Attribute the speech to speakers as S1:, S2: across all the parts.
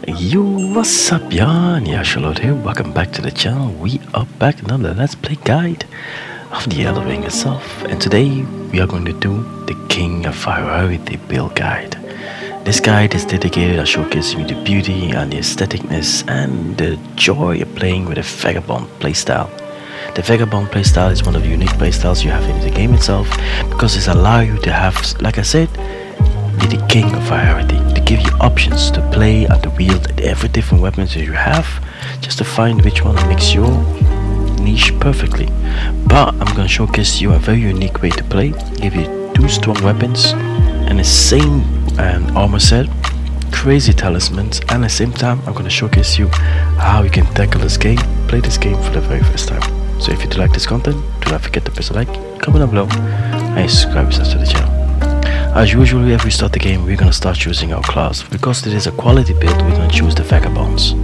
S1: Yo, what's up, y'all? Yeah, Charlotte here. Welcome back to the channel. We are back another Let's Play guide of the Elden Ring itself. And today we are going to do the King of Variety build guide. This guide is dedicated to showcasing the beauty and the aestheticness and the joy of playing with a Vagabond playstyle. The Vagabond playstyle is one of the unique playstyles you have in the game itself because it allows you to have, like I said, be the king of variety, to give you options to play and to wield every different weapons that you have, just to find which one makes your niche perfectly. But I'm gonna showcase you a very unique way to play, give you two strong weapons and the same armor set, crazy talismans, and at the same time I'm gonna showcase you how you can tackle this game, play this game for the very first time. So if you do like this content, do not forget to press a like, comment down below, and subscribe yourself to the channel. As usual, if we start the game, we're gonna start choosing our class. Because it is a quality build, we're gonna choose the Vagabonds.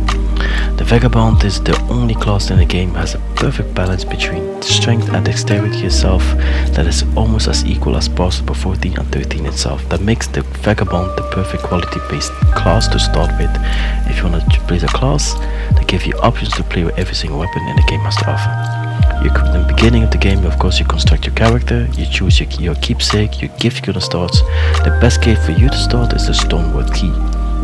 S1: The Vagabond is the only class in the game that has a perfect balance between strength and dexterity itself, that is almost as equal as possible 14 and 13 itself. That makes the Vagabond the perfect quality based class to start with. If you want to play a class, they give you options to play with every single weapon in the game has to offer. In the beginning of the game, of course, you construct your character, you choose your keepsake, your gift you're gonna start. The best gift for you to start is the Stoneward Key.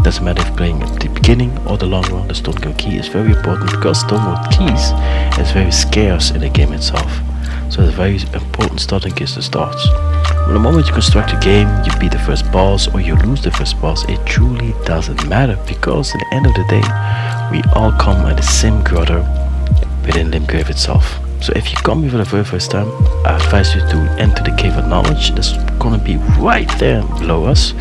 S1: Doesn't matter if you're playing at the beginning or the long run, the Stoneward Key is very important because Stoneward Keys is very scarce in the game itself. So it's a very important starting gift to start. From the moment you construct your game, you beat the first boss or you lose the first boss, it truly doesn't matter because at the end of the day, we all come at the same grotto within Limgrave itself. So if you come here for the very first time, I advise you to enter the Cave of Knowledge. That's gonna be right there below us.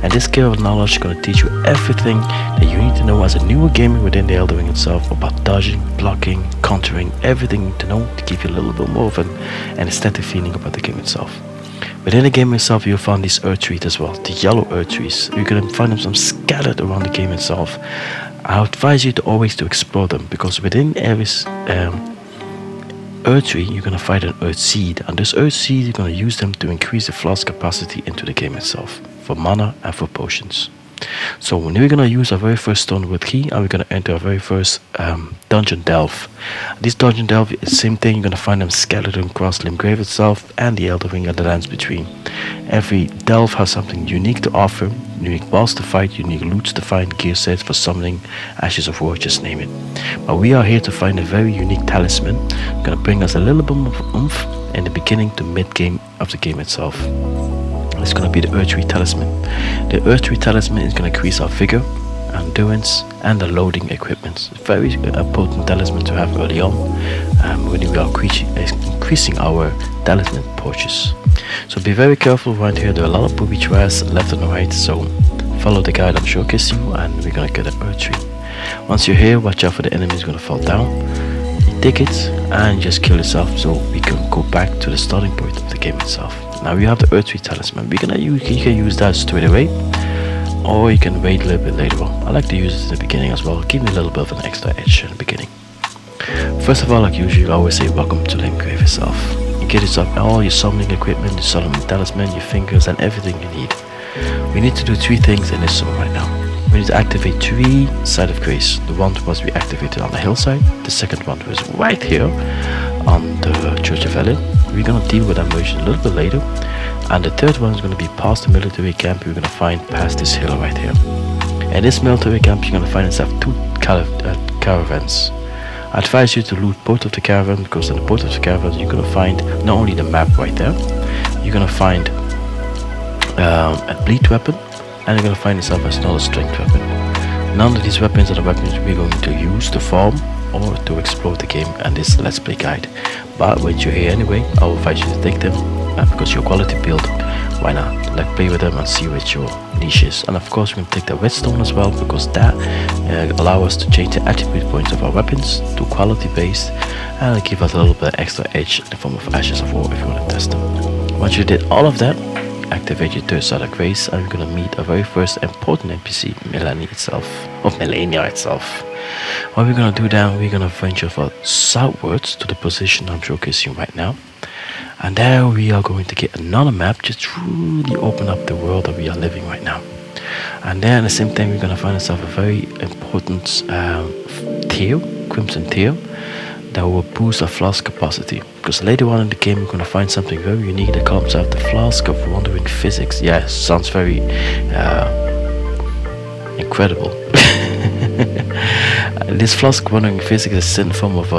S1: And this Cave of Knowledge is gonna teach you everything that you need to know as a newer gamer within the Elden Ring itself about dodging, blocking, countering, everything you need to know to give you a little bit more of an aesthetic feeling about the game itself. Within the game itself, you'll find these earth trees as well, the yellow earth trees. You're gonna find them some scattered around the game itself. I advise you to always to explore them because within every earth tree you're gonna find an earth seed, and this earth seed you're gonna use them to increase the flask capacity into the game itself for mana and for potions. So now we're gonna use our very first Stoneward Key and we're gonna enter our very first dungeon delve. This dungeon delve is the same thing, you're gonna find them scattered across Limgrave itself and the Elden Ring and the lands between. Every delve has something unique to offer, unique boss to fight, unique loots to find, gear sets for summoning, ashes of war, just name it. But we are here to find a very unique talisman, gonna bring us a little bit of oomph in the beginning to mid game of the game itself. It's going to be the Earth Tree Talisman. The Earth Tree Talisman is going to increase our vigor, endurance and the loading equipment. It's very potent talisman to have early on when we are increasing our talisman purchase. So be very careful right here. There are a lot of booby traps left and right, so follow the guide I'm showcasing you and we're going to get an Earth Tree. Once you're here, watch out for the enemies going to fall down. You take it and just kill yourself so we can go back to the starting point of the game itself. Now we have the Earth Tree Talisman. You can use that straight away, or you can wait a little bit later on. I like to use it in the beginning as well. Give me a little bit of an extra edge in the beginning. First of all, like usually, I always say welcome to Limgrave itself. You get yourself all your summoning equipment, your summoning talisman, your fingers, and everything you need. We need to do three things in this zone right now. We need to activate 3 Site of Grace. The one was we activated on the hillside. The second one was right here on the Church of Elden. We're gonna deal with that merchant a little bit later, and the third one is gonna be past the military camp. We're gonna find past this hill right here. In this military camp, you're gonna find yourself 2 caravans. I advise you to loot both of the caravans because in the both of the caravans you're gonna find not only the map right there, you're gonna find a bleed weapon, and you're gonna find yourself another strength weapon. None of these weapons are the weapons we're going to use to farm or to explore the game and this Let's Play guide. But when you're here anyway, I will advise you to take them because your quality build, why not? Like play with them and see what your niche is. And of course we're going to take the redstone as well because that allow us to change the attribute points of our weapons to quality based and give us a little bit extra edge in the form of ashes of war if you want to test them. Once you did all of that, activate your 3rd Site of Grace and we're going to meet our very first important NPC, Melania itself. What we're going to do then, we're going to venture southwards to the position I'm showcasing right now. And there we are going to get another map just truly open up the world that we are living right now. And then at the same time we're gonna find ourselves a very important tail, crimson tail, that will boost our flask capacity, because later on in the game we're gonna find something very unique that comes out, the flask of wandering physics. Yeah, sounds very incredible. This flask of wandering physics is in the form of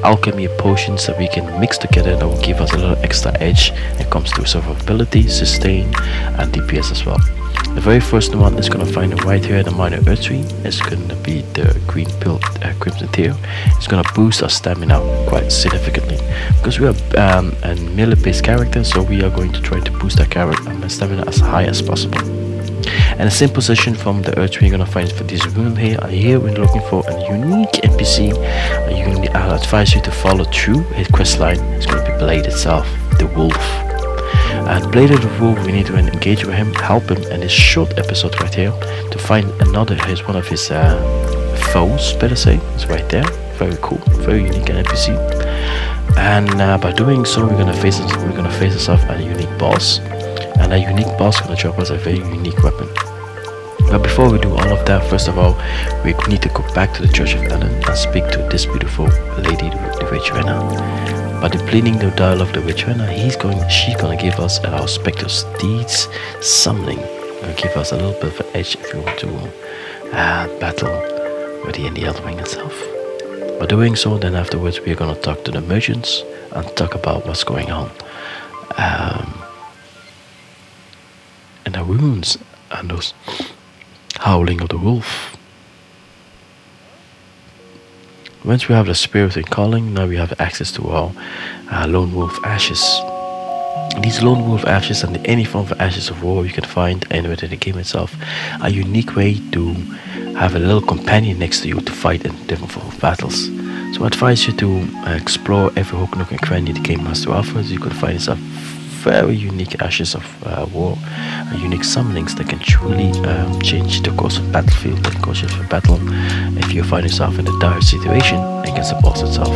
S1: alchemy potions that we can mix together that will give us a little extra edge when it comes to survivability, sustain, and DPS as well. The very first one is going to find right here, the minor earth tree. It's going to be the green pill, crimson tail. It's going to boost our stamina quite significantly, because we are a melee based character, so we are going to try to boost our stamina as high as possible. And the same position from the earth tree, you're going to find for this rune here. Here we're looking for a unique NPC. I'll advise you to follow through his quest line. It's going to be Blade itself, the wolf. And Blade of the Wolf, we need to engage with him, help him in this short episode right here to find another, one of his foes, better say. It's right there. Very cool, very unique NPC. And by doing so, we're gonna face ourselves at a unique boss, and a unique boss gonna drop us a very unique weapon. But before we do all of that, first of all, we need to go back to the Church of Elden and speak to this beautiful lady, the Witch Renna. By depleting the dial of the Witch Renna, she's gonna give us our Spectre Steeds summoning. Gonna give us a little bit of an edge if you want to battle with the Elden Ring itself. By doing so, then afterwards we're gonna talk to the merchants and talk about what's going on, and the runes and those howling of the wolf. Once we have the spirit in calling, now we have access to our lone wolf ashes. These lone wolf ashes and any form of ashes of war you can find anywhere in the game itself, a unique way to have a little companion next to you to fight in different form of battles. So I advise you to explore every hook, nook and cranny the game has to offer. You can find yourself very unique ashes of war, unique summonings that can truly change the course of battlefield, the course of battle. If you find yourself in a dire situation against a boss itself,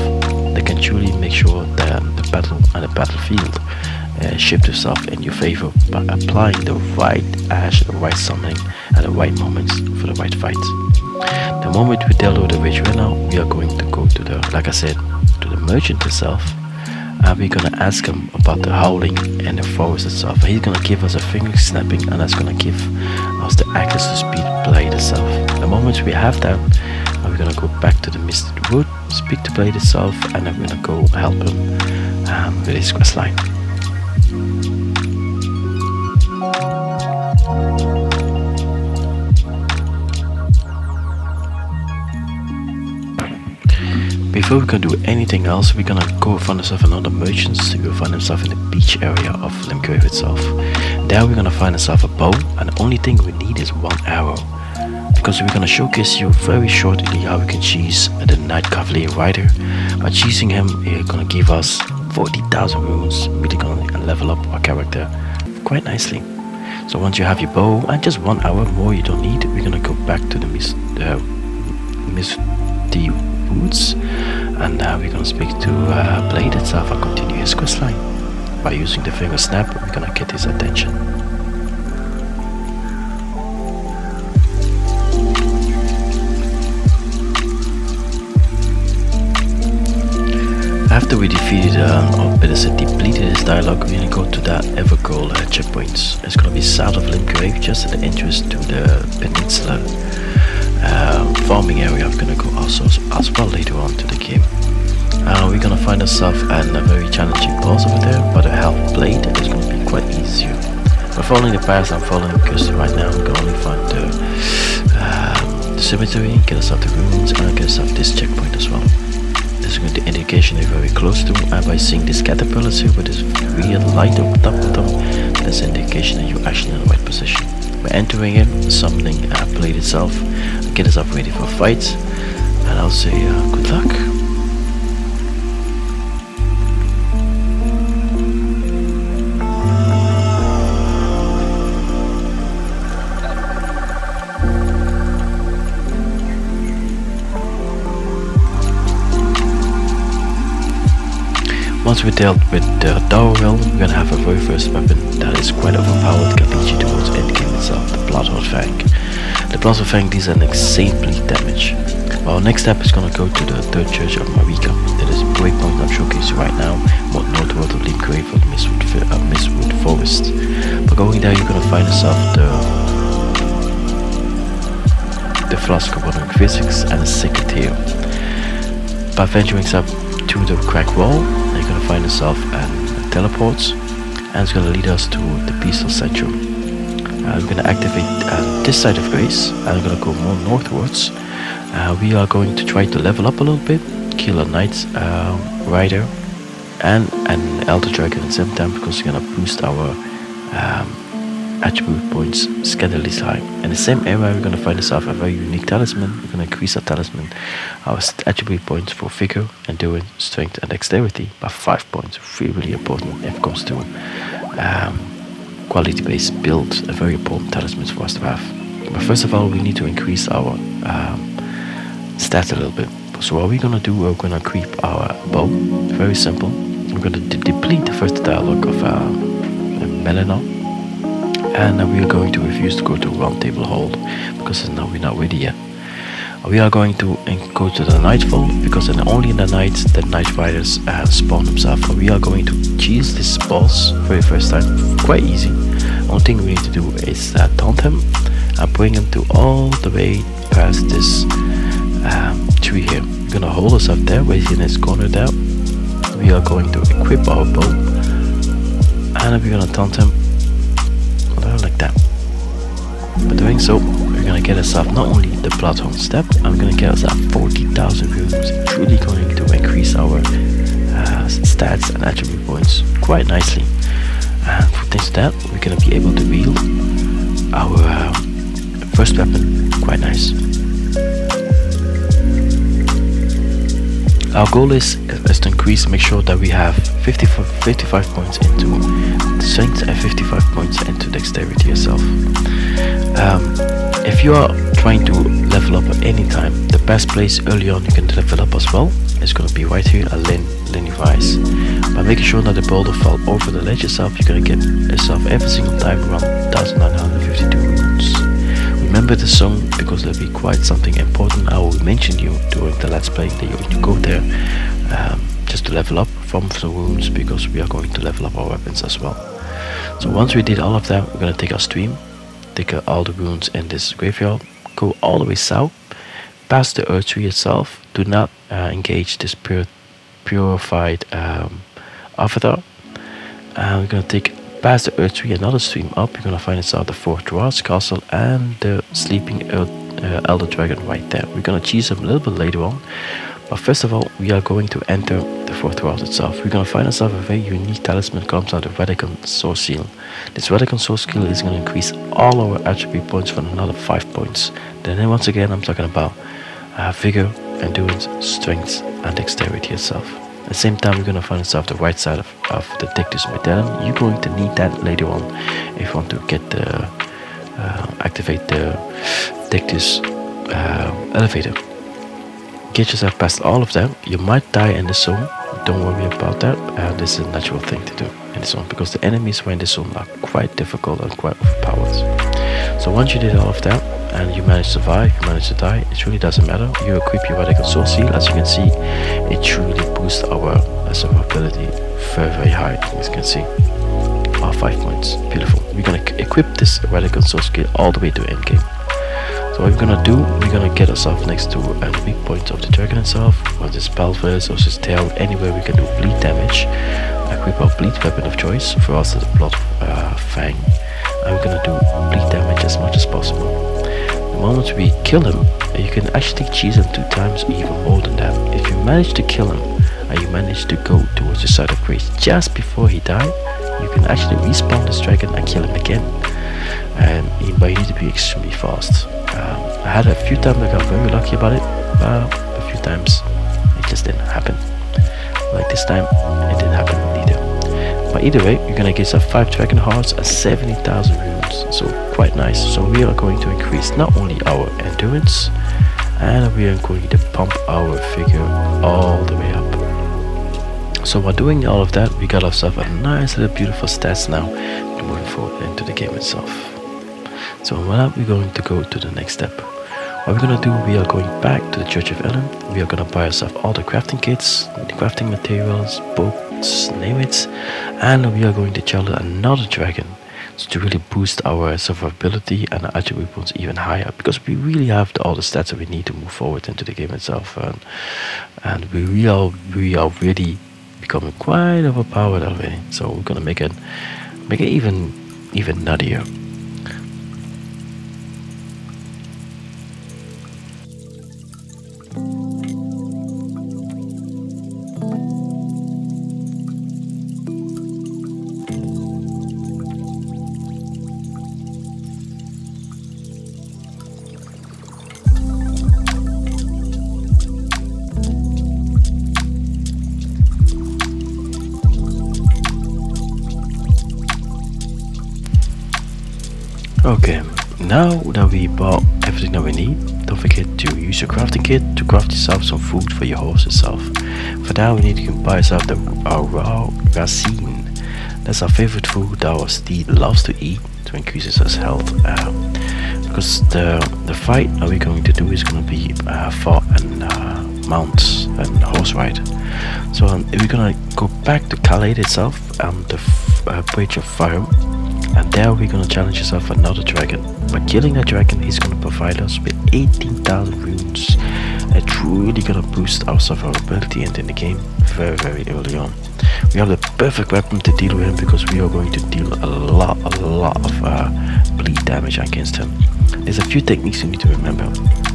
S1: they can truly make sure that the battle and the battlefield shift itself in your favor by applying the right ash, the right summoning at the right moments for the right fight. The moment we deal with the Witch Renna, we are going to go to the, like I said, to the merchant itself. And we're gonna ask him about the howling and the forest itself. He's gonna give us a finger snapping, and that's gonna give us the access to speed Blade itself. The moment we have that, we're gonna go back to the Misted Wood, speak to Blade itself, and then we're gonna go help him with his quest line. Before we can do anything else, we're gonna go find ourselves another merchant. So we'll find ourselves in the beach area of Limgrave itself. There we're gonna find ourselves a bow, and the only thing we need is one arrow, because we're gonna showcase you very shortly how we can cheese the Knight Cavalier Rider. By cheesing him, he's gonna give us 40,000 runes, really gonna level up our character quite nicely. So once you have your bow and just 1 hour more you don't need, we're gonna go back to the Misty Woods, and now we're gonna speak to Blade itself and continue his quest line. By using the finger snap, we're gonna get his attention. After we defeated or better said depleted his dialogue, we're gonna go to that Evergoal checkpoints. It's gonna be south of Limgrave, just at the entrance to the peninsula farming area. I'm gonna go also as well later on to the game. We're gonna find ourselves at a very challenging boss over there, but a health blade is gonna be quite easier. We're following the path I'm following, because right now we're gonna only find the cemetery, get us out the ruins, and get us out this checkpoint as well. This is going to be the indication you're very close to, and by seeing this caterpillars here with this real light up top of them, that's an indication that you're actually in the right position. We're entering it, summoning Blade itself, get us up ready for a fight, and I'll say good luck. Once we dealt with the Tower Realm, we're gonna have a very first weapon that is quite overpowered, can lead you towards endgame itself, the Bloodhot Fang. The Blast of Fang deals an insane bleed damage. Our next step is gonna go to the third church of Marika. That is a breakpoint I'm showcasing right now, more northward of Leap Grave of the Mistwood Forest. By going there, you're gonna find yourself the Flask of Wandering Physics and a Secretary. By venturing up to the crack wall, you're gonna find yourself and teleports, and it's gonna lead us to the Peaceful Central. We're gonna activate this side of Grace, and we're gonna go more northwards. We are going to try to level up a little bit, kill a Knight Rider and an Elder Dragon at the same time, because we're gonna boost our attribute points scandalously high. In the same area, we're gonna find ourselves a very unique talisman. We're gonna increase our talisman, our attribute points for vigor, endurance, strength, and dexterity by 5 points. Really important if it comes to quality-based builds. A very important talisman for us to have. But first of all, we need to increase our stats a little bit. So what we're gonna do, we're gonna equip our bow. Very simple. We're gonna deplete the first dialogue of Melina, and we are going to refuse to go to Round Table Hold because now we're not ready yet. We are going to go to the Nightfall because only in the night the Night Riders spawn themselves. We are going to cheese this boss for the first time. Quite easy. Only thing we need to do is taunt him and bring him to all the way past this tree here. We're gonna hold us up there, waiting in this corner there. We are going to equip our bow, and we're gonna taunt him like that. By doing so, we're gonna get ourselves not only the Bloodhound Step, I'm gonna get ourselves 40,000 runes. Truly going to increase our stats and attribute points quite nicely. And for thanks to that, we're gonna be able to wield our first weapon quite nice. Our goal is to increase, make sure that we have 55 points into strength and 55 points into dexterity yourself. If you are trying to level up at any time, the best place early on you can level up as well is going to be right here at Linear Rise. By making sure that the boulder fall over the ledge itself, you're going to get yourself every single time around 1952 runes. Remember the song because there'll be quite something important. I will mention you during the let's play that you need to go there just to level up from the runes, because we are going to level up our weapons as well. So once we did all of that, we're going to take our stream, take all the runes in this graveyard, go all the way south, past the earth tree itself. Do not engage this purified avatar. We're going to take past the earth tree, another stream up. You're gonna find inside the Fort Dwarfs Castle and the sleeping Elder Dragon right there. We're gonna cheese him a little bit later on, but first of all, we are going to enter the Fort Dwarfs itself. We're gonna find ourselves a very unique talisman that comes out of Radican Source Seal. This Radican Source Seal is gonna increase all our attribute points for another 5 points. Then once again, I'm talking about vigor, endurance, strength, and dexterity itself. At the same time, we're going to find ourselves the right side of the Dictus Medallion. You're going to need that later on if you want to get the activate the Dictus elevator. Get yourself past all of them. You might die in the zone. Don't worry about that. This is a natural thing to do in the zone because the enemies who are in the zone are quite difficult and quite overpowered. So once you did all of that and you manage to survive, you manage to die, it really doesn't matter. You equip your Radical Source Seal. As you can see, it truly boosts our survivability very, very high. As you can see, 5 points. Beautiful. We're gonna equip this Radical Source Seal all the way to end game. So what we're gonna do, we're gonna get ourselves next to a weak point of the dragon itself, or his pelvis or his tail, anywhere we can do bleed damage. Equip our bleed weapon of choice. For us, the blood fang. And we're gonna do bleed damage as much as possible. The moment we kill him, you can actually cheese him 2 times or even more than that. If you manage to kill him and you manage to go towards the side of grace just before he dies, you can actually respawn this dragon and kill him again. But you need to be extremely fast. I had a few times I got very lucky about it, but a few times it just didn't happen. Like this time, it didn't happen either. But either way, you're gonna get some 5 dragon hearts and 70,000 runes, so quite nice. So we are going to increase not only our endurance, and we are going to pump our figure all the way up. So while doing all of that, we got ourselves a nice little beautiful stats now moving forward into the game itself. So now we're going to go to the next step. What we're gonna do, we are going back to the Church of Ellen. We are gonna buy ourselves all the crafting kits, the crafting materials, books, name it, and we are going to challenge another dragon, so to really boost our survivability and our attribute points even higher, because we really have all the stats that we need to move forward into the game itself, and we are really becoming quite overpowered already. So we're gonna make it even nuttier. Okay, now that we bought everything that we need, don't forget to use your crafting kit to craft yourself some food for your horse itself. For that we need to buy ourselves our raw racine. That's our favorite food that our steed loves to eat to increase his health. Because the fight that we're going to do is going to be fought and mounts and horse ride. So we're gonna go back to Khalid itself, the bridge of fire. And there we're gonna challenge yourself another dragon. By killing that dragon, he's gonna provide us with 18,000 runes. It's really gonna boost our survivability into the game very early on. We have the perfect weapon to deal with him, because we are going to deal a lot of bleed damage against him. There's a few techniques you need to remember.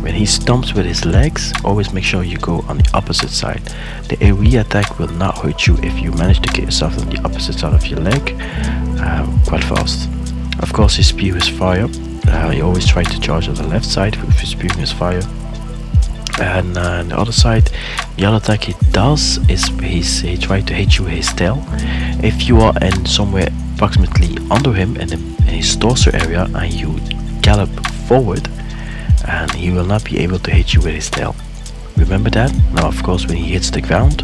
S1: When he stomps with his legs, always make sure you go on the opposite side. The AoE attack will not hurt you if you manage to get yourself on the opposite side of your leg quite fast. Of course, his spear is fire. You always try to charge on the left side with his spear is fire. And on the other side, the other attack he does is he tries to hit you with his tail. If you are in somewhere approximately under him in his torso area and you gallop forward, and he will not be able to hit you with his tail. Remember that. Now of course, when he hits the ground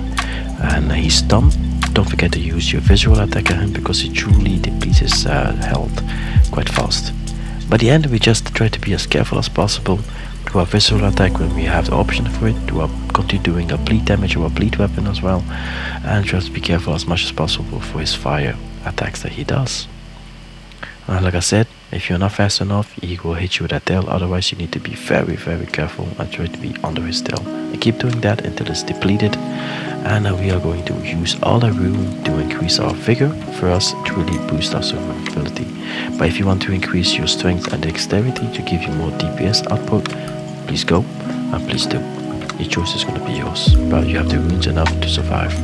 S1: and he's stunned, don't forget to use your visual attack on him, because it truly depletes his health quite fast. By the end, we just try to be as careful as possible, do our visual attack when we have the option for it, do our continue doing a bleed damage or a bleed weapon as well, and just be careful as much as possible for his fire attacks that he does. Like I said, if you're not fast enough, he will hit you with that tail. Otherwise, you need to be very careful and try to be under his tail. And keep doing that until it's depleted. And now we are going to use all the rune to increase our vigor for us to really boost our survivability. But if you want to increase your strength and dexterity to give you more DPS output, please go and please do. Your choice is going to be yours, but you have the runes enough to survive.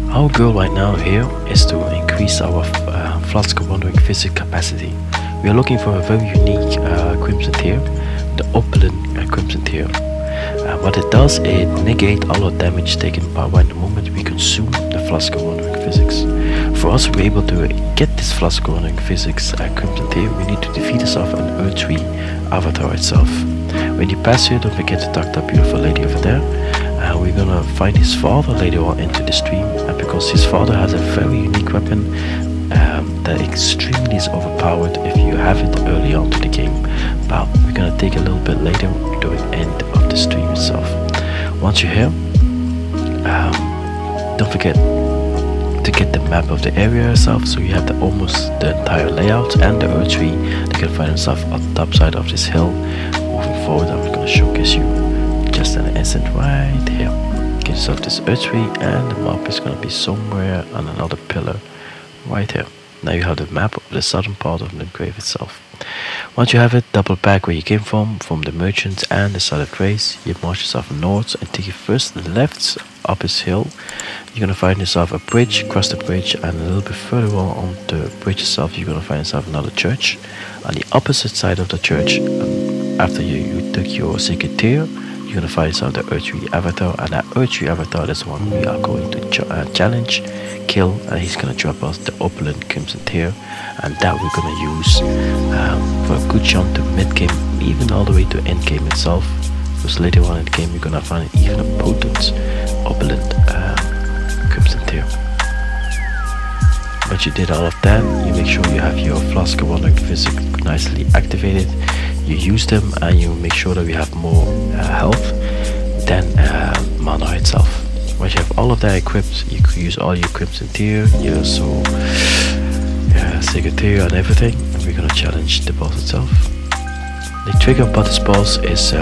S1: Our goal right now here is to increase our flask of wandering physics capacity. We are looking for a very unique crimson tier, the opulent crimson tier. What it does, it negates all our damage taken by the moment we consume the flask of wandering physics. For us to be able to get this flask of wandering physics crimson tier, we need to defeat ourselves an Earth 3 avatar itself. When you pass here, don't forget to talk to that beautiful lady over there. We're gonna find his father later on into the stream, and because his father has a very unique weapon that extremely is overpowered if you have it early on to the game, but we're gonna take a little bit later during the end of the stream itself. Once you're here, don't forget to get the map of the area itself, so you have almost the entire layout and the Earth tree. They can find themselves on the top side of this hill. Moving forward, I'm gonna showcase you just an instant right here. get yourself this earth tree, and the map is gonna be somewhere on another pillar right here. Now you have the map of the southern part of the grave itself. Once you have it, double back where you came from the merchants and the side of grace. You march yourself north and take you first left up this hill. You're gonna find yourself a bridge, cross the bridge, and a little bit further on the bridge itself, you're gonna find yourself another church. On the opposite side of the church, after you took your sacred tear, you're gonna find yourself the Earth Tree Avatar, and that Earth Tree Avatar is the one we are going to challenge, kill, and he's gonna drop us the opulent Crimson Tear, and that we're gonna use for a good jump to mid-game, even all the way to end-game itself, because later on in the game you're gonna find even a potent opulent Crimson Tear. Once you did all of that, you make sure you have your Flask of Wonder Physic nicely activated. You use them and you make sure that we have more health than mana itself. Once you have all of that equipped, you can use all your Crimson Tear, your soul, Sacred Tear and everything, and we're gonna challenge the boss itself. The trigger about this boss is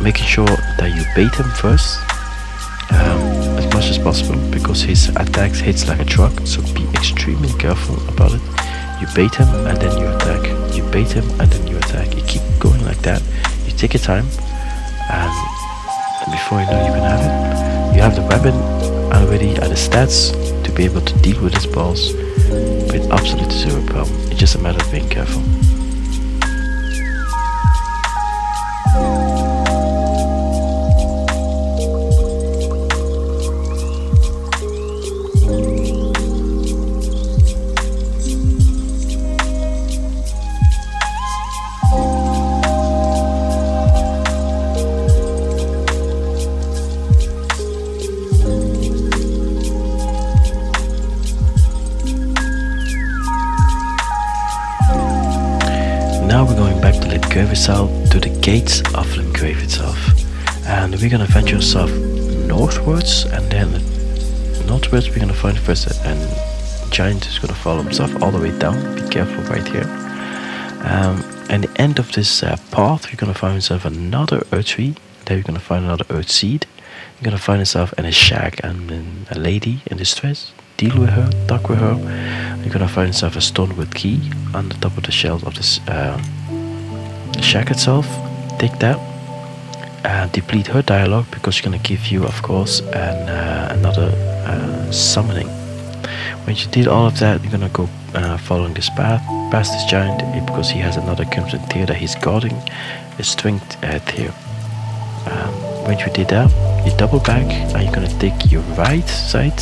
S1: making sure that you bait him first as much as possible, because his attacks hits like a truck, so be extremely careful about it. You bait him and then you attack, you bait him and then you attack. You keep going like that, you take your time, and before you know you're gonna have it, you have the weapon already and the stats to be able to deal with this boss with absolute zero problem. It's just a matter of being careful. Now we're going back to Limgrave itself, to the gates of Limgrave itself, and we're gonna venture ourselves northwards, and then northwards we're gonna find first a giant who's gonna follow himself all the way down. Be careful right here. And the end of this path, you're gonna find yourself another earth tree. There you're gonna find another earth seed. You're gonna find yourself in a shack and in a lady in distress. Deal with her, talk with her. You're gonna find yourself a stonewood key on the top of the shelf of this shack itself. Take that and deplete her dialogue, because she's gonna give you, of course, another summoning. When you did all of that, you're gonna go following this path past this giant, because he has another Crimson Tear that he's guarding, a strength tear. When you did that, you double back and you're gonna take your right side.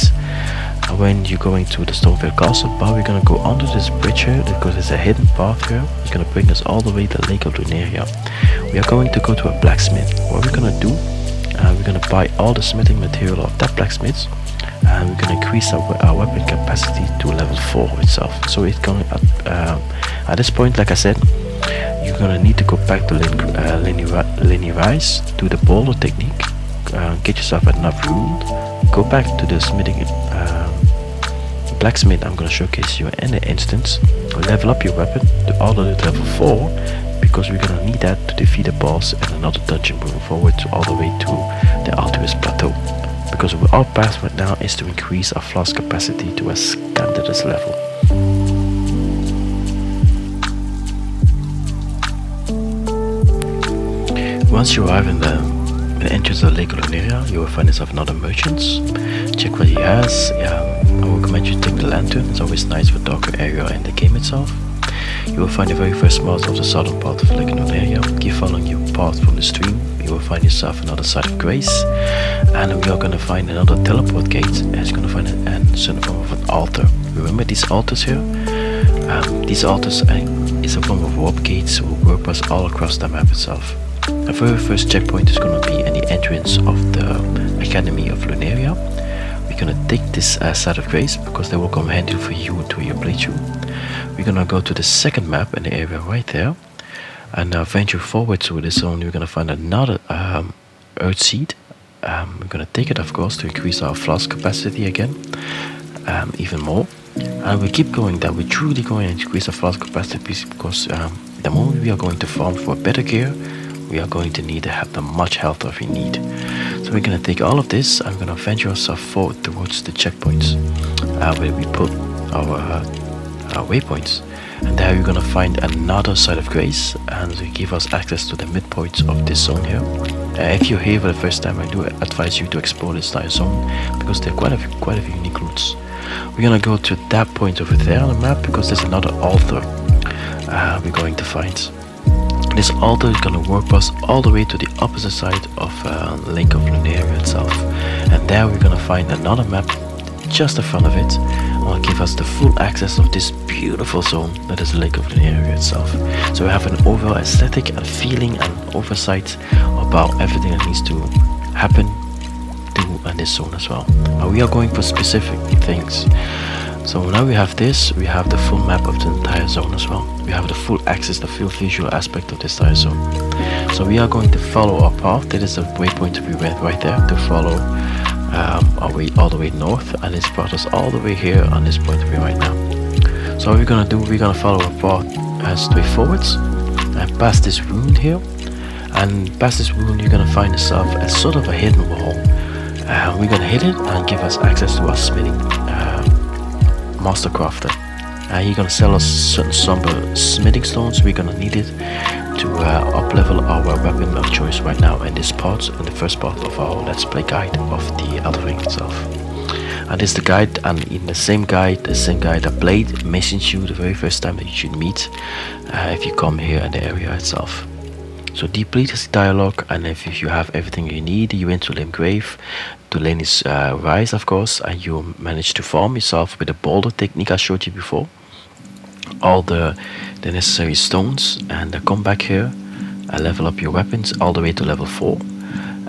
S1: And when you're going to the Stonevale Castle, but we're gonna go under this bridge here, because there's a hidden path here. It's gonna bring us all the way to the Lake of Luneria. We are going to go to a blacksmith. What we're gonna do, we're gonna buy all the smithing material of that blacksmith, and we're gonna increase our weapon capacity to level 4 itself. So it's going at this point, like I said, you're gonna need to go back to linearize, do the boulder technique, get yourself enough room, go back to the smithing blacksmith. I'm gonna showcase you in an instance. Level up your weapon to all the way to level 4, because we're gonna need that to defeat a boss in another dungeon moving forward to all the way to the Artemis Plateau. Because our path right now is to increase our flask capacity to a scandalous level. Once you arrive in the entrance of the Lake of Luneria, you will find yourself another merchants. Check what he has. I will recommend you take the lantern. It's always nice for darker area in the game itself. You will find the very first mark of the southern part of Lake of Luneria. Keep following your path from the stream. You will find yourself another side of grace, and we are going to find another teleport gate, and it's going to find some form of an altar. Remember these altars here? These altars is a form of warp gates who will warp us all across the map itself. The very first checkpoint is going to be in the entrance of the Academy of Luneria. We're going to take this side of grace, because they will come handy for you to your playthrough. We're going to go to the second map in the area right there, and venture forward to this zone. We're going to find another earth seed. We're going to take it, of course, to increase our flask capacity again, even more. And we keep going that we're truly going to increase our flask capacity, because the moment we are going to farm for better gear, we are going to need to have the much health that we need. So we're going to take all of this and we're going to venture ourselves forward towards the checkpoints where we put our waypoints. And there you're going to find another site of grace, and to give us access to the midpoints of this zone here. If you're here for the first time, I do advise you to explore this entire zone, because there are quite a few unique routes. We're going to go to that point over there on the map, because there's another altar we're going to find. This altar is going to warp us all the way to the opposite side of Lake of Lunaria itself. And there we're going to find another map just in front of it, will give us the full access of this beautiful zone that is the Lake of Lunaria itself. So we have an overall aesthetic and feeling and oversight about everything that needs to happen in this zone as well. But we are going for specific things. So now we have this, we have the full map of the entire zone as well. We have the full access, the full visual aspect of this entire zone. So we are going to follow our path. That is the waypoint we went right there to follow our way all the way north, and it's brought us all the way here on this point of view right now. So what we're gonna do, we're gonna follow our path straight forwards and past this ruin here, and past this ruin you're gonna find yourself as sort of a hidden wall. We're gonna hit it and give us access to our smithing master crafter. You're gonna sell us certain somber smithing stones. We're gonna need it to up level our weapon of choice right now in this part, in the first part of our Let's Play guide of the Elden Ring itself. And this is the guide, and in the same guide that Blade mentions you the very first time that you should meet if you come here in the area itself. So deplete is the dialogue, and if you have everything you need, you enter Limgrave. Tulane is rise, of course, and you manage to farm yourself with the boulder technique I showed you before. All the necessary stones, and come back here and level up your weapons all the way to level 4,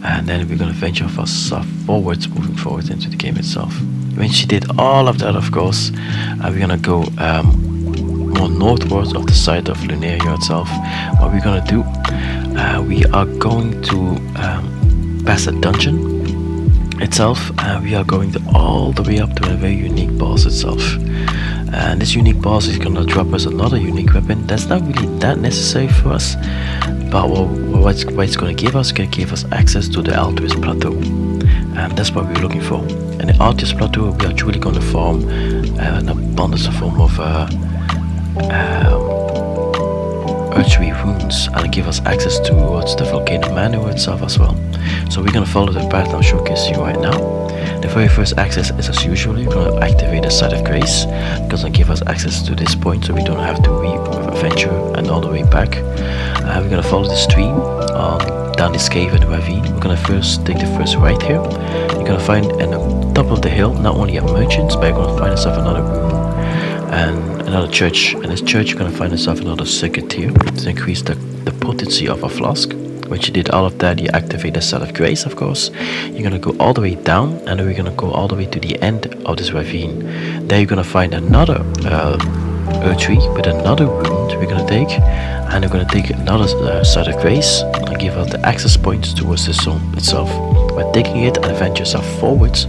S1: and then we're going to venture forwards, moving forward into the game itself. When she did all of that, of course, we're going to go more northwards of the side of Lunaria itself. What we're going to do, we are going to pass a dungeon itself, and we are going to all the way up to a very unique boss itself. And this unique boss is gonna drop us another unique weapon that's not really that necessary for us, but what it's gonna give us access to the Altruist Plateau, and that's what we're looking for. And the Altruist Plateau, we are truly gonna farm an abundance of form of earthly runes, and give us access towards the volcano manor itself as well. So we're gonna follow the path I'm showcasing you right now. The very first access is, as usual, you're gonna activate the Site of Grace, because it'll give us access to this point, so we don't have to venture and all the way back. We're gonna follow the stream down this cave and ravine. We're gonna first take the first right here. You're gonna find at the top of the hill not only a merchant, but you're gonna find yourself another room and another church. In this church you're gonna find yourself another circuit here to increase the potency of a flask. Once you did all of that, you activate the Site of Grace, of course. You're gonna go all the way down, and then we're gonna go all the way to the end of this ravine. There you're gonna find another earth tree with another rune we're gonna take, and we're gonna take another Site of Grace and give us the access points towards this zone itself. By taking it and advance yourself forwards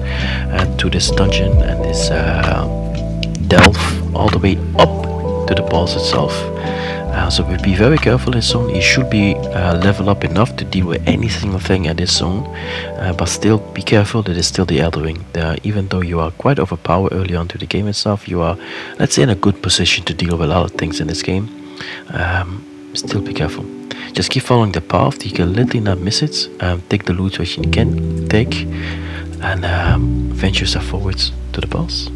S1: to this dungeon and this delve all the way up to the boss itself. So be very careful in this zone. You should be level up enough to deal with any single thing in this zone, but still be careful. That is still the Elden Ring. Even though you are quite overpowered early on to the game itself, you are, let's say, in a good position to deal with a lot of things in this game. Still be careful. Just keep following the path. You can literally not miss it. Take the loot which you can take, and venture yourself forwards to the boss.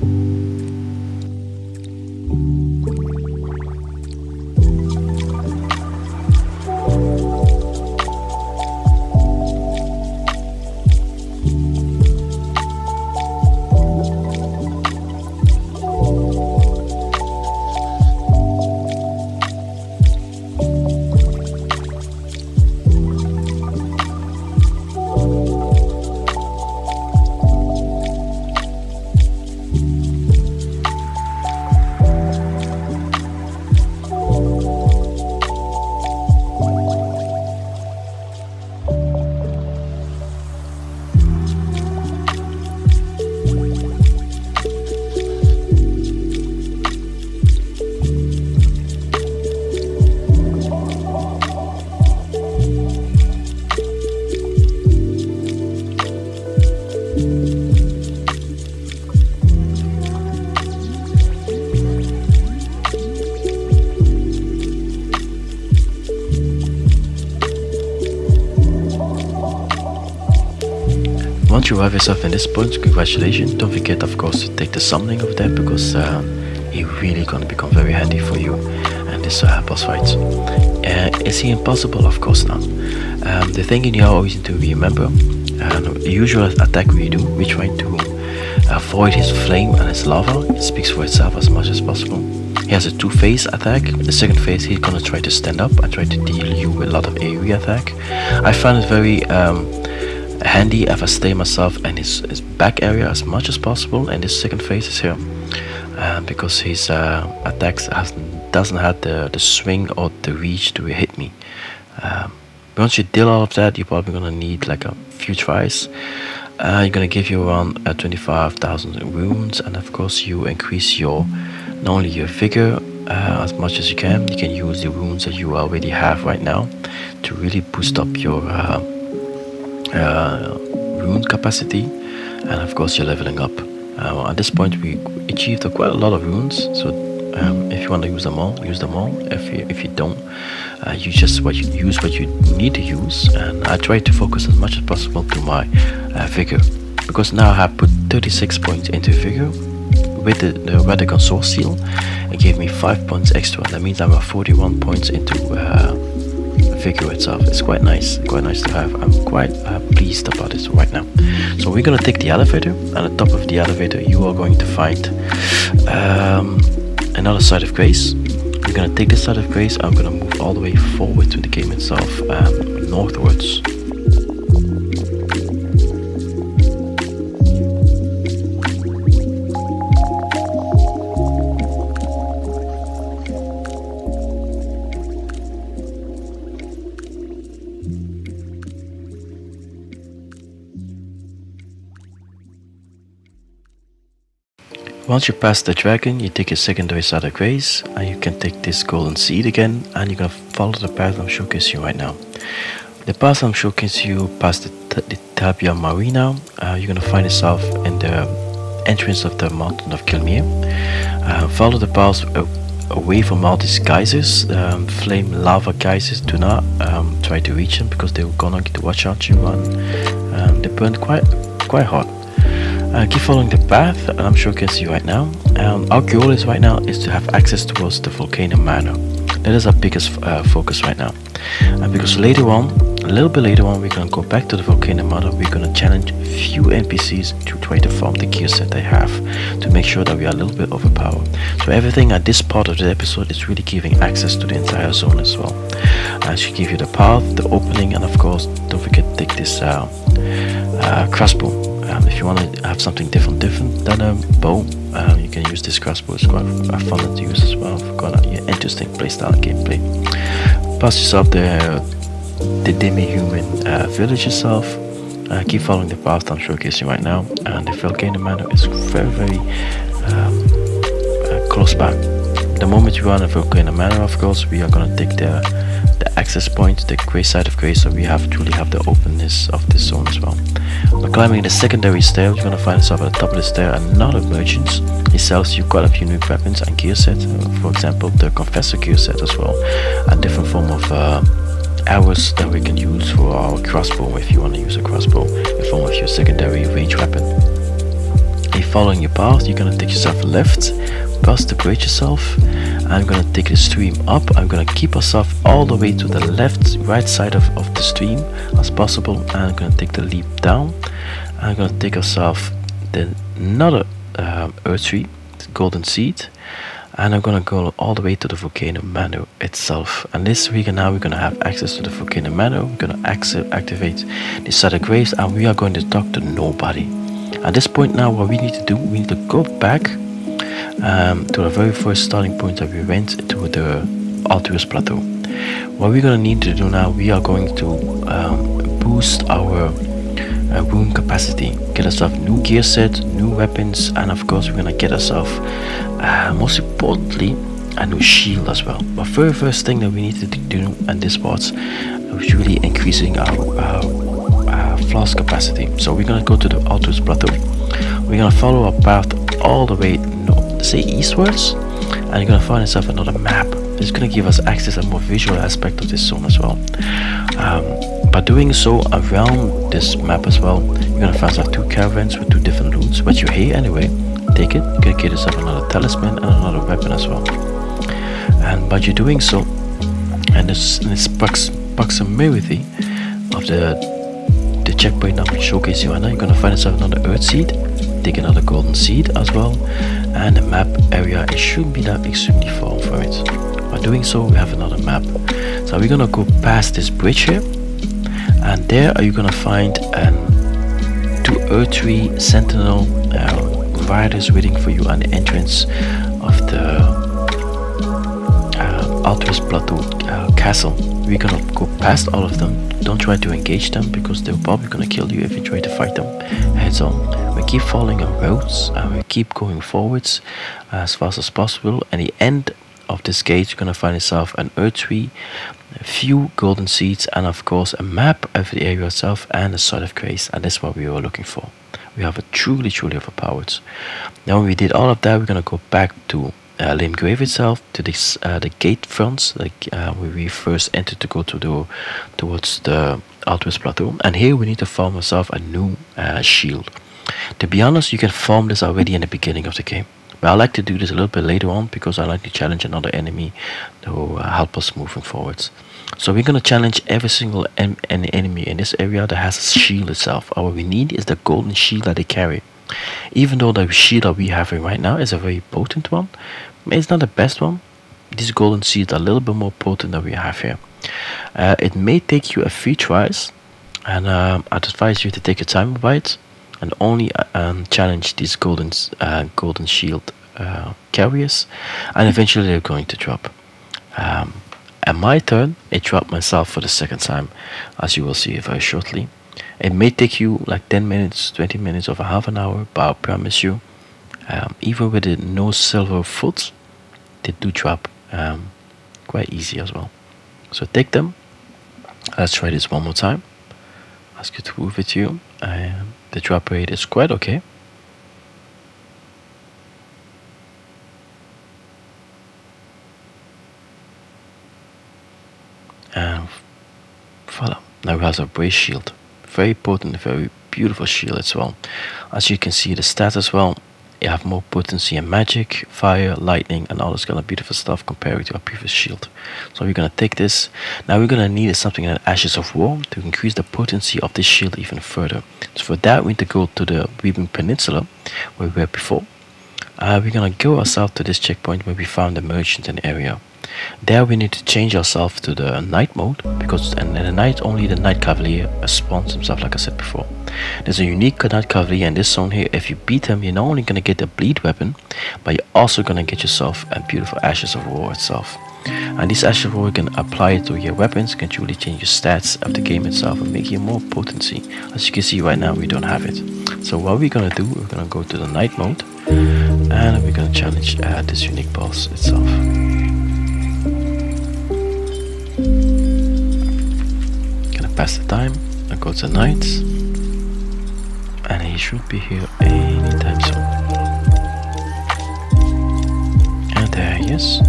S1: Once you have yourself in this point, congratulations. Don't forget, of course, to take the summoning of that, because it really gonna become very handy for you and this boss fight. Is he impossible? Of course not. The thing you always need to remember, the usual attack we do, we try to avoid his flame and his lava. It speaks for itself as much as possible. He has a two-phase attack. The second phase, he's gonna try to stand up and try to deal you with a lot of AoE attack. I find it very handy if I stay myself in his back area as much as possible, and this second phase is here because his attacks doesn't have the swing or the reach to hit me. Once you deal all of that, you're probably gonna need like a few tries. You're gonna give you around 25,000 runes, and of course you increase your not only your vigor as much as you can. You can use the runes that you already have right now to really boost up your rune capacity, and of course you're leveling up. At this point we achieved quite a lot of runes, so if you want to use them all, use them all. If you don't, you just use what you need to use. And I try to focus as much as possible to my vigor, because now I have put 36 points into vigor. With the radical source seal, it gave me 5 points extra. That means I'm at 41 points into vigor itself. It's quite nice to have. I'm quite pleased about it right now. So we're gonna take the elevator, and at the top of the elevator you are going to find another side of grace. We're gonna take this side of grace. I'm gonna move all the way forward to the game itself, northwards. Once you pass the dragon, you take a secondary side of grace, and you can take this golden seed again, and you're gonna follow the path I'm showcasing you right now. The path I'm showcasing you past the Tabia Marina. You're gonna find yourself in the entrance of the mountain of Kilmir. Follow the path away from all these geysers, flame lava geysers. Do not try to reach them, because they're gonna get to watch out you, and they burn quite hot. Keep following the path I'm showcasing you right now. Our goal is right now is to have access towards the volcano manor. That is our biggest focus right now. Because later on, a little bit later on, we're gonna go back to the volcano manor. We're gonna challenge few NPCs to try to farm the gear set they have, to make sure that we are a little bit overpowered. So everything at this part of the episode is really giving access to the entire zone as well. I should give you the path, the opening, and of course don't forget to take this crossbow. If you want to have something different than a bow, you can use this crossbow. It's quite fun to use as well. Quite an interesting playstyle gameplay. Pass yourself the demi-human village itself. Keep following the path I'm showcasing right now, and the volcano manor is very close by. The moment you run a volcano manor, of course, we are gonna take the access point, the gray side of grace, so we truly have the openness of this zone as well. By climbing the secondary stair, you're gonna find yourself at the top of the stair another merchant. He sells you quite a few unique weapons and gear sets, for example the Confessor gear set as well, and different form of arrows that we can use for our crossbow if you want to use a crossbow in form of your secondary range weapon. If following your path, you're gonna take yourself left, past the bridge itself. I'm gonna take the stream up. I'm gonna keep ourselves all the way to the right side of the stream as possible, and I'm gonna take the leap down. I'm gonna take ourselves another earth tree, golden seed, and I'm gonna go all the way to the volcano manor itself. And this week now we're gonna have access to the volcano manor. We're gonna activate the side of graves, and we are going to talk to nobody. At this point now, what we need to do, we need to go back to the very first starting point that we went to, the Alturas Plateau. What we're gonna need to do now, we are going to boost our rune capacity, get ourselves new gear set, new weapons, and of course we're gonna get ourselves, most importantly, a new shield as well. But very first thing that we need to do in this part is really increasing our flask capacity. So we're gonna go to the Alturas Plateau. We're gonna follow our path all the way say eastwards, and you're gonna find yourself another map. It's gonna give us access and more visual aspect of this zone as well. By doing so around this map as well, you're gonna find out 2 caravans with 2 different loots, but you're here anyway. Take it, you're gonna get yourself another talisman and another weapon as well. And by you doing so, and this proximity of the checkpoint I'm showcasing you right now, you're gonna find yourself another earth seed, take another golden seed as well, and the map area, it shouldn't be that extremely far from it. By doing so, we have another map. So we're gonna go past this bridge here, and there are you gonna find 2 earth tree sentinel riders waiting for you on the entrance of the Altus Plateau castle. We're gonna go past all of them. Don't try to engage them because they're probably gonna kill you if you try to fight them heads on. We keep following our roads and we keep going forwards as fast as possible. And the end of this gate, you're gonna find yourself an earth tree, a few golden seeds, and of course a map of the area itself and a side of grace. And that's what we were looking for. We have a truly overpowered. Now when we did all of that, we're gonna go back to Lame Grave itself, to this the gate fronts, like where we first entered to go to towards the Altus Plateau. And here we need to farm ourselves a new shield. To be honest, you can farm this already in the beginning of the game, but I like to do this a little bit later on because I like to challenge another enemy to help us moving forwards. So we're gonna challenge every single enemy in this area that has a shield itself. All we need is the golden shield that they carry. Even though the shield that we have right now is a very potent one, it's not the best one. These golden seeds are a little bit more potent than we have here. It may take you a few tries, and I'd advise you to take your time by it and only challenge these golden shield carriers, and eventually they're going to drop. At my turn, it dropped myself for the second time, as you will see very shortly. It may take you like 10 minutes, 20 minutes, or half an hour, but I promise you, even with the no silver foot, they do drop quite easy as well. So take them. Let's try this one more time. Ask you to prove it to you. The drop rate is quite okay. Voila. Now we have a brace shield. Very potent, very beautiful shield as well. As you can see, the stats as well, you have more potency in magic, fire, lightning, and all this kind of beautiful stuff compared to our previous shield. So we're gonna take this. Now we're gonna need something in Ashes of War to increase the potency of this shield even further. So for that, we need to go to the Weeping Peninsula where we were before. We're gonna go ourselves to this checkpoint where we found the merchant in the area. There we need to change ourselves to the night mode, because in the night only the Night Cavalier spawns himself, like I said before. There's a unique Night Cavalier in this zone here. If you beat him, you're not only gonna get the bleed weapon, but you're also gonna get yourself a beautiful Ashes of War itself. And this Ashes of War, you can apply it to your weapons, can truly change your stats of the game itself and make you more potency. As you can see right now, we don't have it. So what we're gonna do, we're gonna go to the night mode, and we're gonna challenge this unique boss itself. Gonna pass the time and go to night, and he should be here anytime soon. And there he is.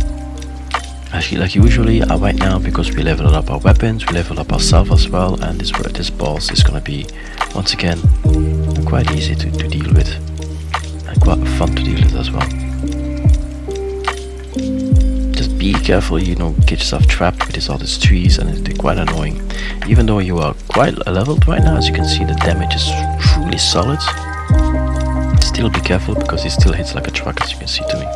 S1: Actually, like usually, right now, because we leveled up our weapons, we leveled up ourselves as well, and this boss is gonna be once again quite easy to deal with, and quite fun to deal with as well. Just be careful, you know, get yourself trapped with all these trees, and it's quite annoying. Even though you are quite leveled right now, as you can see, the damage is truly solid. Still be careful because he still hits like a truck, as you can see to me.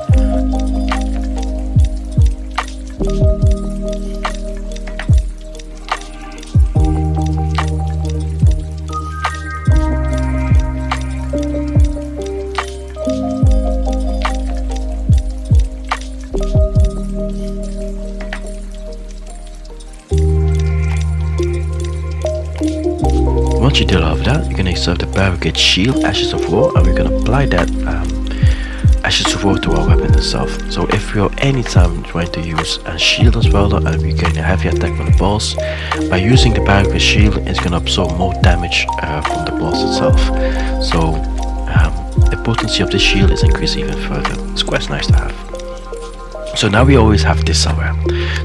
S1: Once you deal with that, you're gonna accept the barricade shield, Ashes of War, and we're gonna apply that Ashes of War to our weapon itself. So if you're anytime trying to use a shield as well, and we're getting a heavy attack from the boss, by using the barricade shield, it's gonna absorb more damage from the boss itself. So the potency of the shield is increased even further. It's quite nice to have. So now we always have this somewhere.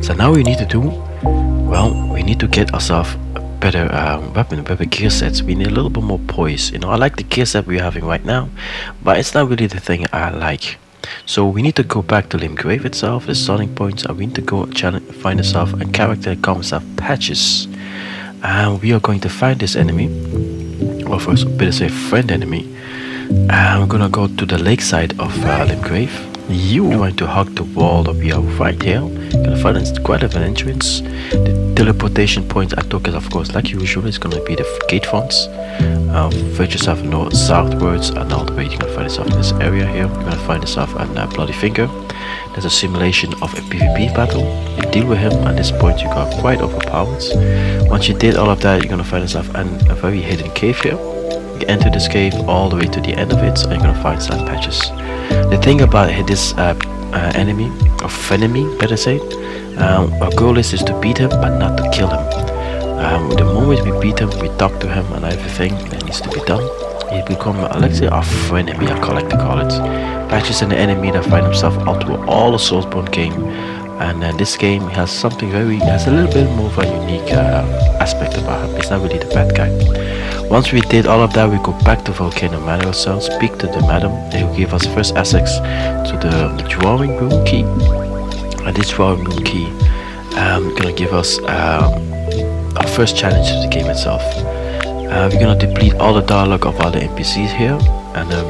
S1: So now we need to do, well, we need to get ourselves better weapon, better gear sets. We need a little bit more poise. You know, I like the gear set we're having right now, but it's not really the thing I like. So we need to go back to Limgrave itself, the starting points, and we need to go find ourselves a character that calls ourselves Patches. And we are going to find this enemy, or first better say friend enemy. And we're gonna go to the lakeside of Limgrave. You going to hug the wall that we are right here. Gonna find quite an entrance. The teleportation point I took is, of course, like usual, it's gonna be the gate fronts. Find yourself north southwards, and all the way you're gonna find yourself in this area here. You're gonna find yourself a Bloody Finger. There's a simulation of a PvP battle. You deal with him. At this point, you got quite overpowered. Once you did all of that, you're gonna find yourself in a very hidden cave here. You enter this cave all the way to the end of it, and you're gonna find some Patches. The thing about this enemy, or enemy, better say, our goal is to beat him, but not to kill him. The moment we beat him, we talk to him and everything that needs to be done. He become, let's say, our frenemy, I like to call it. Patches an enemy that find himself out to all the soulsborne game, and this game has something has a little bit more of a unique aspect about him. He's not really the bad guy. Once we did all of that, we go back to Volcano Manor ourselves, speak to the madam. They will give us first access to the drawing room key, and this drawing room key gonna give us our first challenge to the game itself. We're gonna deplete all the dialogue of all the NPCs here, and the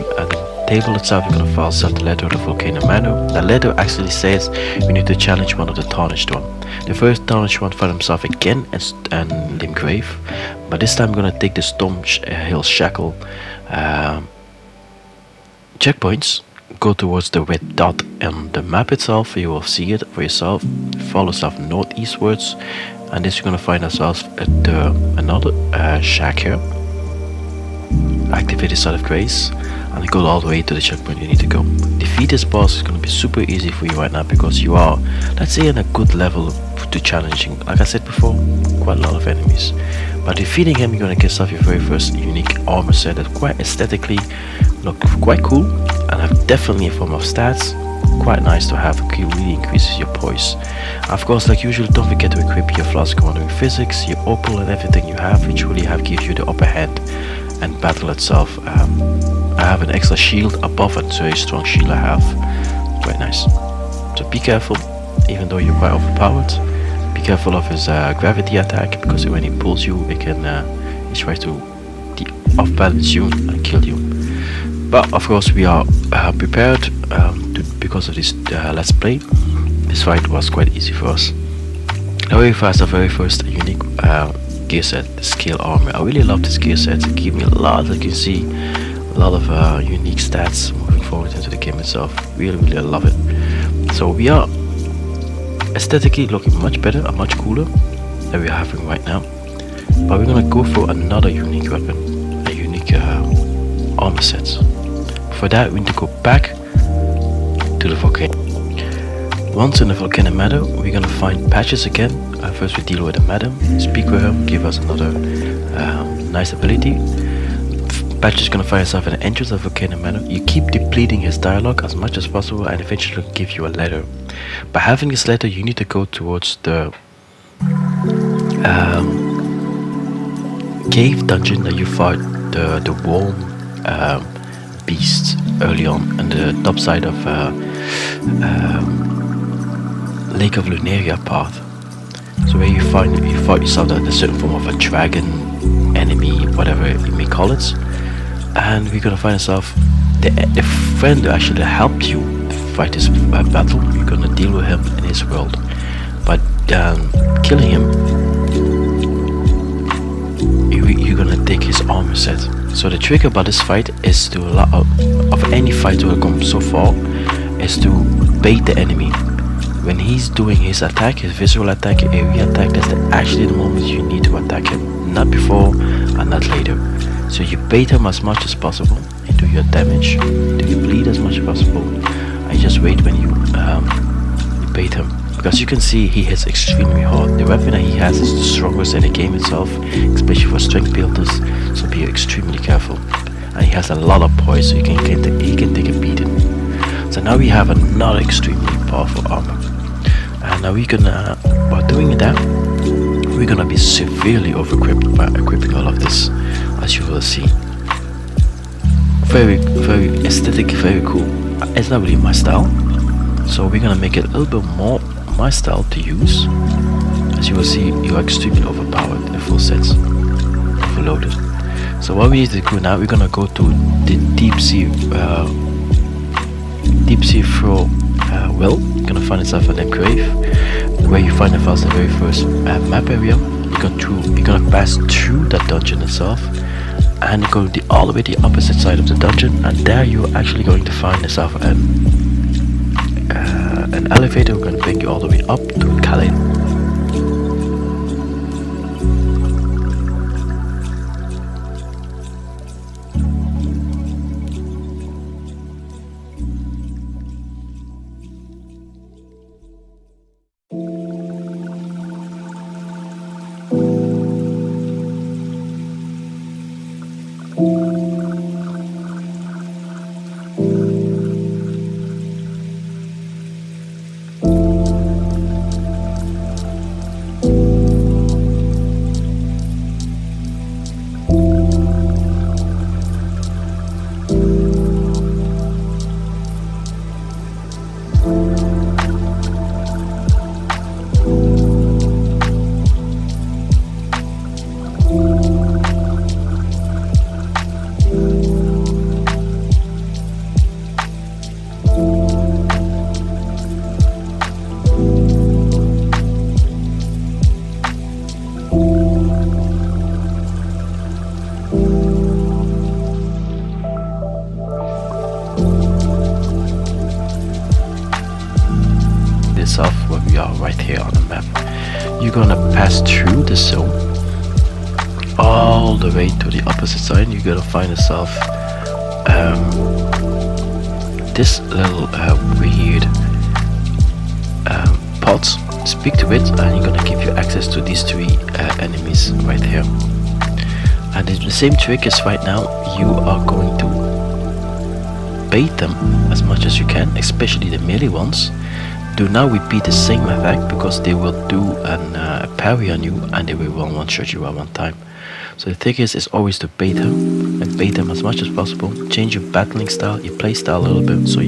S1: table itself, you're gonna file out the letter of the Volcano Manor. The letter actually says we need to challenge one of the Tarnished one. The first Tarnished one found himself again and Limgrave, but this time we're gonna take the Storm Hill Shackle checkpoints, go towards the red dot on the map itself. You will see it for yourself. Follow yourself northeastwards, and this you're gonna find ourselves at another shack here. Activate the Side of Grace, and go all the way to the checkpoint you need to go. Defeat this boss is gonna be super easy for you right now, because you are, let's say, in a good level to challenging. Like I said before, quite a lot of enemies. By defeating him, you're gonna get yourself your very first unique armor set that quite aesthetically look quite cool, and have definitely a form of stats. Quite nice to have. It really increases your poise. Of course, like usual, don't forget to equip your flask wandering physics, your opal, and everything you have, which really gives you the upper hand. And battle itself, I have an extra shield above a very strong shield I have. Quite nice. So be careful, even though you're quite overpowered. Be careful of his gravity attack, because when he pulls you, it can he tries to off-balance you and kill you. But of course, we are prepared because of this let's play. This fight was quite easy for us. Now we first, the very first unique gear set, the scale armor. I really love this gear set. It gives me a lot, as you can see, a lot of unique stats moving forward into the game itself. Really I love it. So we are aesthetically looking much better and much cooler than we're having right now. But we're gonna go for another unique weapon, a unique armor set. For that, we need to go back to the volcano. Once in the Volcano Manor, we're gonna find Patches again. First we deal with the madam, speak with him, give us another nice ability. Patches is gonna find himself in the entrance of Volcano Manor. You keep depleting his dialogue as much as possible, and eventually he'll give you a letter. By having this letter, you need to go towards the cave dungeon that you fought the worm beast early on the top side of Lake of Lunaria path. So where you fought yourself a certain form of a dragon enemy, whatever you may call it, and we're gonna find ourselves the friend who actually helped you fight this battle. You're gonna deal with him in his world, but killing him, you're gonna take his armor set. So the trick about this fight is to allow of any fight to have come so far is to bait the enemy. When he's doing his attack, his visual attack, area attack, that's actually the moment you need to attack him, not before and not later. So you bait him as much as possible into your damage, do you bleed as much as possible, and you just wait when you bait him. Because you can see he hits extremely hard. The weapon that he has is the strongest in the game itself, especially for strength builders, so be extremely careful. And he has a lot of poise, so he can take a beating. So now we have another extremely powerful armor. And now we can, while doing that, we're gonna be severely over-equipped by equipping all of this, as you will see. Very aesthetic, very cool. It's not really my style, so we're gonna make it a little bit more my style to use. As you will see, you're extremely overpowered in the full sets, overloaded. So what we need to do now, we're gonna go to the deep sea throw well. You're gonna find yourself in the grave, where you find yourself the very first map area. You're gonna pass through that dungeon itself, and go all the way to the opposite side of the dungeon, and there you're actually going to find yourself an elevator. We're going to bring you all the way up to Calais. Where we are right here on the map, you're gonna pass through the zone all the way to the opposite side. You're gonna find yourself this little weird pot. Speak to it, and you're gonna give you access to these three enemies right here. And the same trick is right now, you are going to bait them as much as you can, especially the melee ones. Do not repeat the same attack, because they will do a parry on you, and they will one-shot you at one time. So the trick is always to bait them, and bait them as much as possible. Change your battling style, your play style a little bit, so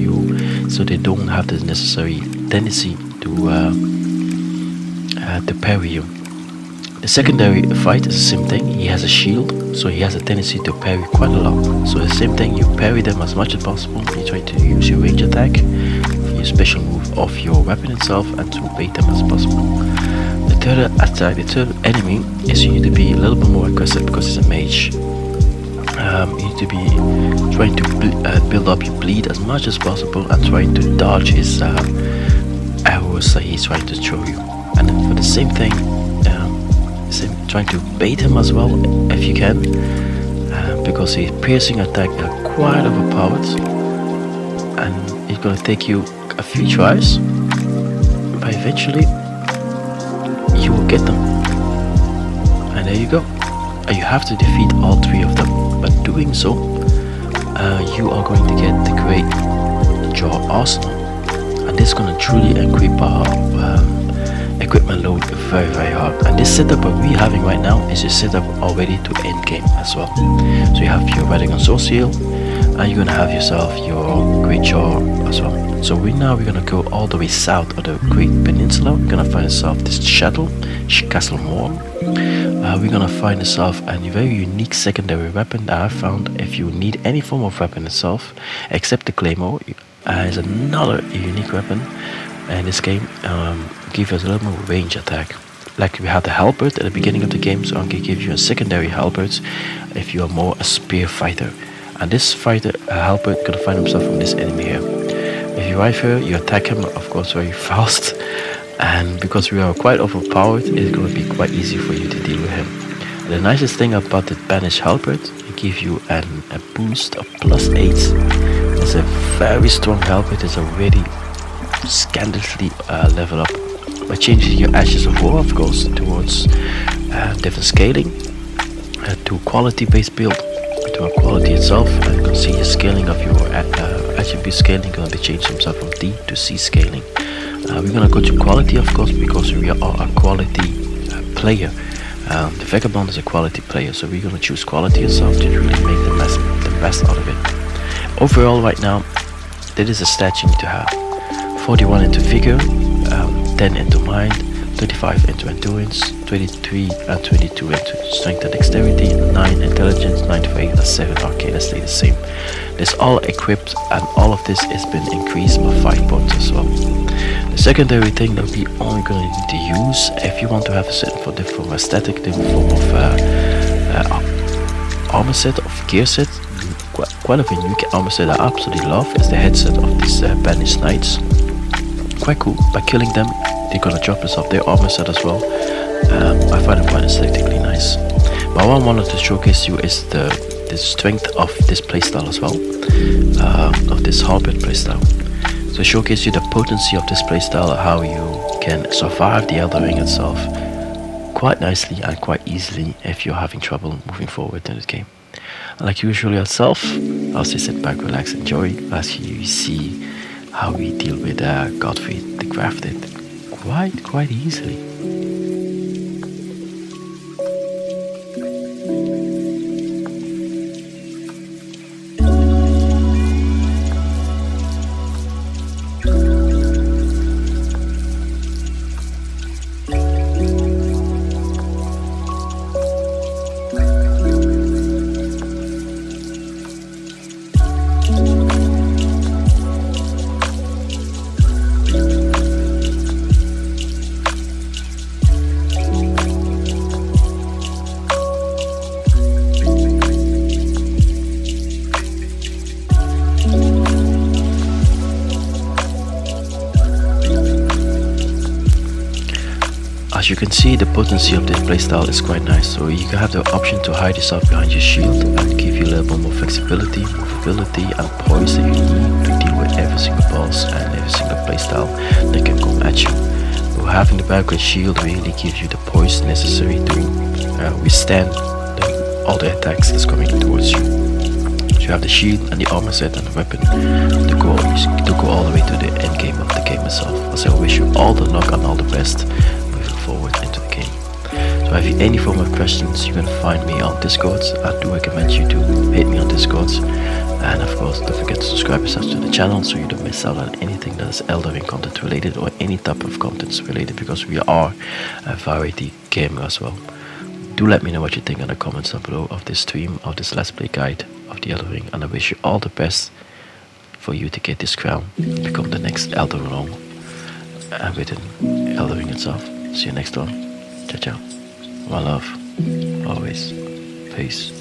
S1: they don't have the necessary tendency to parry you. The secondary fight is the same thing. He has a shield, so he has a tendency to parry quite a lot. So the same thing, you parry them as much as possible. You try to use your range attack, your special move of your weapon itself, and to bait them as possible. The third attack, the third enemy, is you need to be a little bit more aggressive, because it's a mage. You need to be trying to build up your bleed as much as possible, and trying to dodge his arrows that he's trying to throw you. And then for the same thing, trying to bait him as well if you can, because his piercing attack are quite overpowered, and it's going to take you a few tries, but eventually you will get them. And there you go. And you have to defeat all three of them. But doing so, you are going to get the Great Jaw Arsenal, and this is going to truly increase our equipment load very hard. And this setup that we're having right now is a setup already to end game as well. So you have your Radical Sword Seal, and you're gonna have yourself your Great Jaw as well. So we're gonna go all the way south of the Great Peninsula. We're gonna find yourself this Castle Moor. We're gonna find yourself a very unique secondary weapon that I found. If you need any form of weapon itself, except the Claymore, is another unique weapon in this game. Give us a little more range attack. Like we had the halberd at the beginning of the game, so I'm gonna give you a secondary halberd if you are more a spear fighter. And this fighter halberd gonna find himself from this enemy here. If you arrive here, you attack him, of course, very fast, and because we are quite overpowered, it's gonna be quite easy for you to deal with him. And the nicest thing about the banished halberd, it gives you a boost of +8. It's a very strong halberd. It's already scandalously level up by changing your Ashes of War, of course, towards different scaling, to quality based build, to a quality itself. And you can see your scaling of your attribute scaling going to be changed himself from D to C scaling. We're going to go to quality, of course, because we are a quality player. The Vagabond is a quality player, so we're gonna choose quality itself to really make the best out of it. Overall, right now, that is a stat you need to have: 41 into vigor, 10 into mind, 25 into endurance, 23 and 22 into strength and dexterity, 9 intelligence, 9 faith, and 7 arcane. That stay the same. This all equipped, and all of this has been increased by 5 points as well. The secondary thing that we only going to need to use if you want to have a certain for different aesthetic, different form of armor set, of gear set. Quite of a unique armor set I absolutely love is the headset of these banished knights. Quite cool. By killing them, they're gonna drop us off their armor set as well. I find it quite aesthetically nice. But what I wanted to showcase you is the strength of this playstyle as well, of this hardware playstyle. So showcase you the potency of this playstyle, how you can survive the Elden Ring itself quite nicely and quite easily if you're having trouble moving forward in this game. And like usual yourself, I'll say sit back, relax, enjoy as you see how we deal with Godfrey the Crafted quite easily. As you can see, the potency of this playstyle is quite nice, so you can have the option to hide yourself behind your shield and give you a little bit more flexibility, movability and poise that you need to deal with every single boss and every single playstyle that can come at you. But having the background shield really gives you the poise necessary to withstand all the attacks that's coming towards you. So you have the shield and the armor set and the weapon to go all the way to the end game of the game itself. So I wish you all the luck and all the best forward into the game. So if you have any form of questions, you can find me on Discord. I do recommend you to hit me on Discord, and of course don't forget to subscribe yourself to the channel so you don't miss out on anything that is Elden Ring content related or any type of contents related, because we are a variety gamer as well. Do let me know what you think in the comments down below of this stream, of this let's play guide of the Elden Ring, and I wish you all the best for you to get this crown, become the next Elden Ring within Elden Ring itself. See you next one. Ciao ciao. One love. Always. Peace.